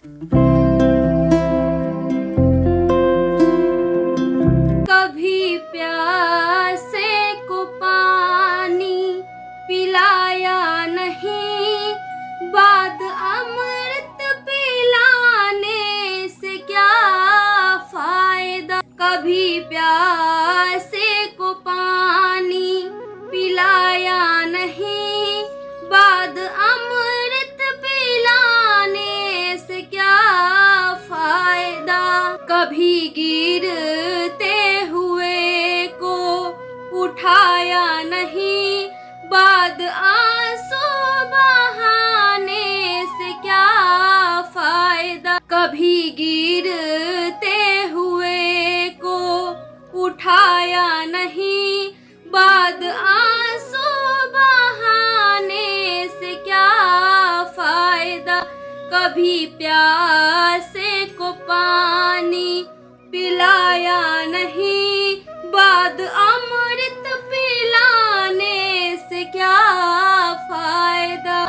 कभी प्यासे को पानी पिलाया नहीं, बाद अमृत पिलाने से क्या फायदा। कभी प्यासे को पानी पिलाया नहीं, बाद अमृत पिलाने से क्या फायदा। कभी गिरते हुए को उठाया नहीं, बाद आंसू बहाने से क्या फायदा। कभी गिरते हुए को उठाया नहीं, बाद आंसू बहाने से क्या फायदा। कभी प्यासे को पानी पिलाया नहीं, बाद अमृत पिलाने से क्या फायदा।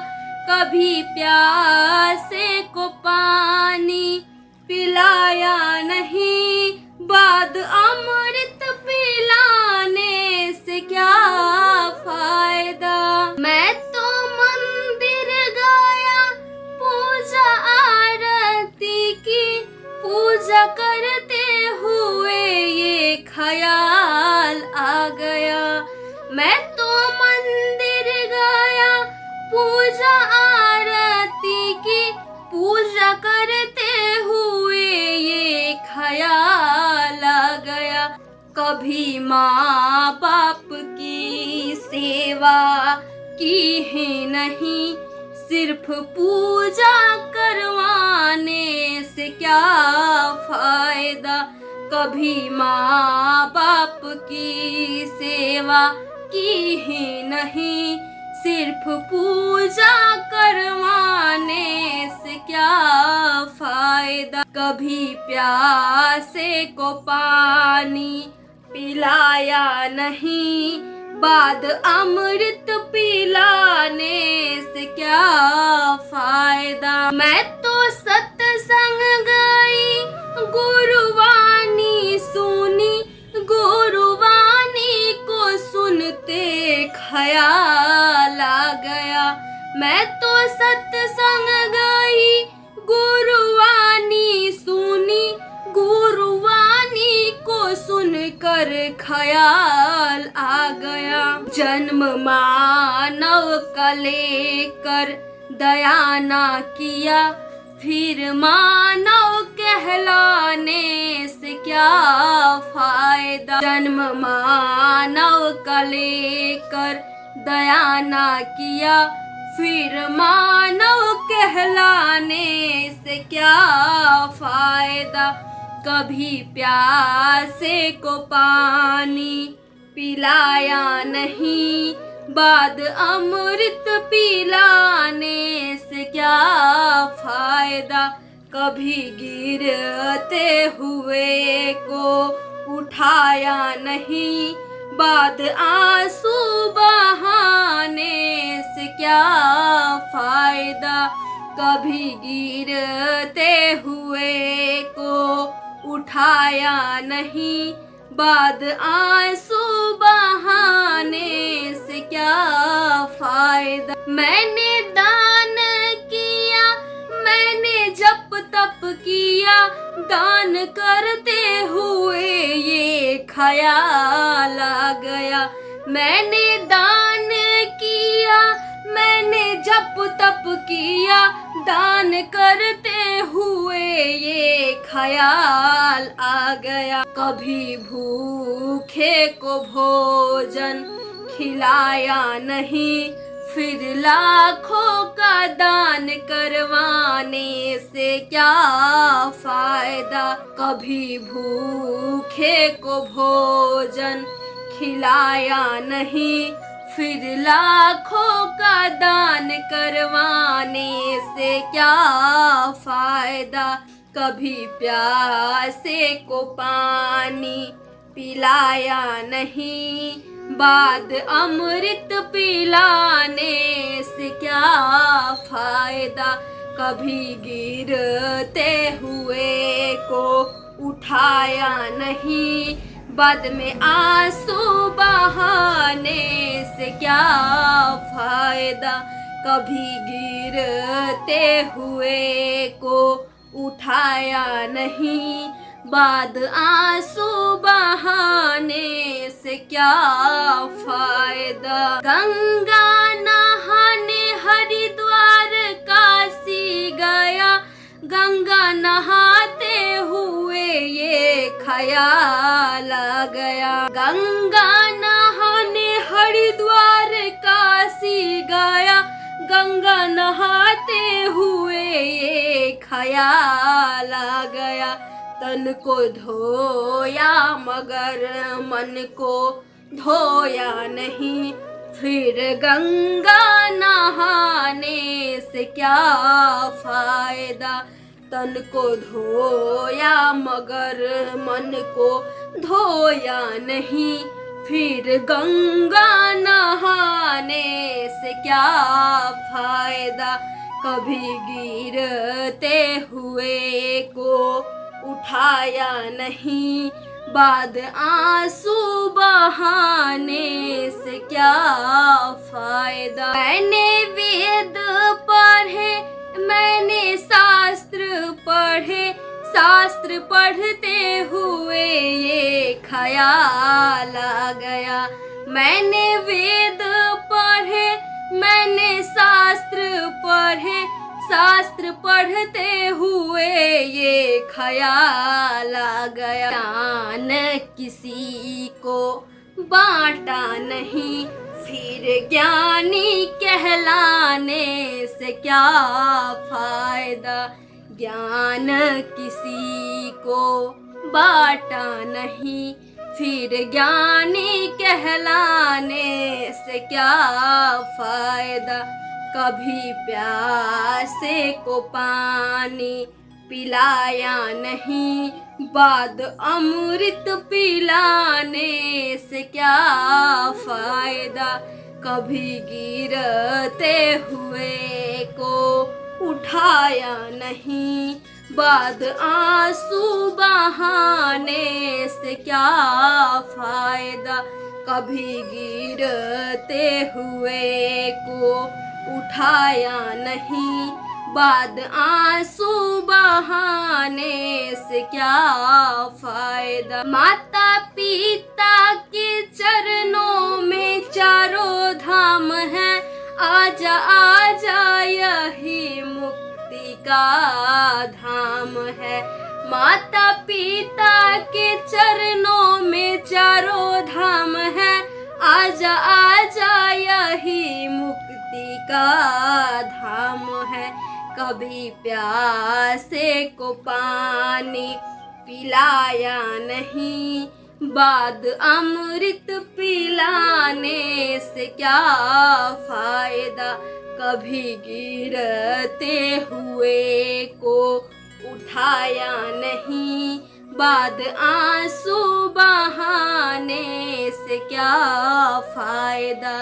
कभी प्यासे को पानी पिलाया नहीं, बाद अमृत पिलाने से क्या फायदा। मैं तो मंदिर गया पूजा आरती की, पूजा करते हुए ये ख्याल आ गया। मैं तो मंदिर गया पूजा आरती की, पूजा करते हुए ये ख्याल आ गया। कभी माँ बाप की सेवा की है नहीं, सिर्फ पूजा करवाने से क्या फायदा। कभी माँ बाप की सेवा की है नहीं, सिर्फ पूजा करवाने से क्या फायदा। कभी प्यासे को पानी पिलाया नहीं, बाद अमृत पिलाने से क्या फायदा। मैं तो सत्संग गई गुरुवाणी सुनी, गुरुवाणी को सुनते ख्याल आ गया। मैं तो सत्संग गई गुरुवाणी सुनी, गुरुवाणी को सुनकर ख्याल आ गया। जन्म मानव का लेकर दया ना किया, फिर मानव कहलाने से क्या फायदा। जन्म मानव का लेकर दया ना किया, फिर मानव कहलाने से क्या फायदा। कभी प्यासे को पानी पिलाया नहीं, बाद अमृत पिलाने से क्या फायदा। कभी गिरते हुए को उठाया नहीं, बाद आंसू बहाने से क्या फायदा। कभी गिरते हुए को उठाया नहीं, बाद आंसू बहाने से क्या फायदा। मैंने दान किया, मैंने जप तप किया, दान करते हुए ये ख्याल आ गया। मैंने दान किया, मैंने जप तप किया, दान करते हुए ये ख्याल आ गया। कभी भूखे को भोजन खिलाया नहीं, फिर लाखों का दान करवाने से क्या फायदा। कभी भूखे को भोजन खिलाया नहीं, फिर लाखों का दान करवाने से क्या फायदा। कभी प्यासे को पानी पिलाया नहीं, बाद अमृत पिलाने से क्या फायदा। कभी गिरते हुए को उठाया नहीं, बाद में आंसू बहाने से क्या फायदा। कभी गिरते हुए को उठाया नहीं, बाद आंसू बहाने से क्या फायदा। गंगा नहाने हरिद्वार काशी गया, गंगा नहाते हुए ये ख्याल आ गया। गंगा नहाने हरिद्वार काशी गया, गंगा नहाते हुए ये ख्याल आ गया। तन को धोया मगर मन को धोया नहीं, फिर गंगा नहाने से क्या फायदा। तन को धोया मगर मन को धोया नहीं, फिर गंगा नहाने से क्या फायदा। कभी गिरते हुए को उठाया नहीं, बाद आंसू बहाने से क्या फायदा। मैंने वेद पढ़े, मैंने शास्त्र पढ़े, शास्त्र पढ़ते हुए ये ख्याल आ गया। मैंने वेद पढ़े, मैंने शास्त्र पढ़े, शास्त्र पढ़ते हुए ये ख्याल आ गया। ज्ञान किसी को बांटा नहीं, फिर ज्ञानी कहलाने से क्या फायदा। ज्ञान किसी को बांटा नहीं, फिर ज्ञानी कहलाने से क्या फायदा। कभी प्यासे को पानी पिलाया नहीं, बाद अमृत पिलाने से क्या फायदा। कभी गिरते हुए को उठाया नहीं, बाद आंसू बहाने से क्या फायदा। कभी गिरते हुए को उठाया नहीं, बाद आंसू बहाने से क्या फायदा। माता पिता के चरणों में चारों धाम है, आजा आजा यही मुक्ति का धाम है। माता पिता के चरणों में चारों धाम है, आजा आजा यही मुक्ति का धाम है। कभी प्यासे को पानी पिलाया नहीं, बाद अमृत पिलाने से क्या फायदा। कभी गिरते हुए को उठाया नहीं, बाद आंसू बहाने से क्या फायदा।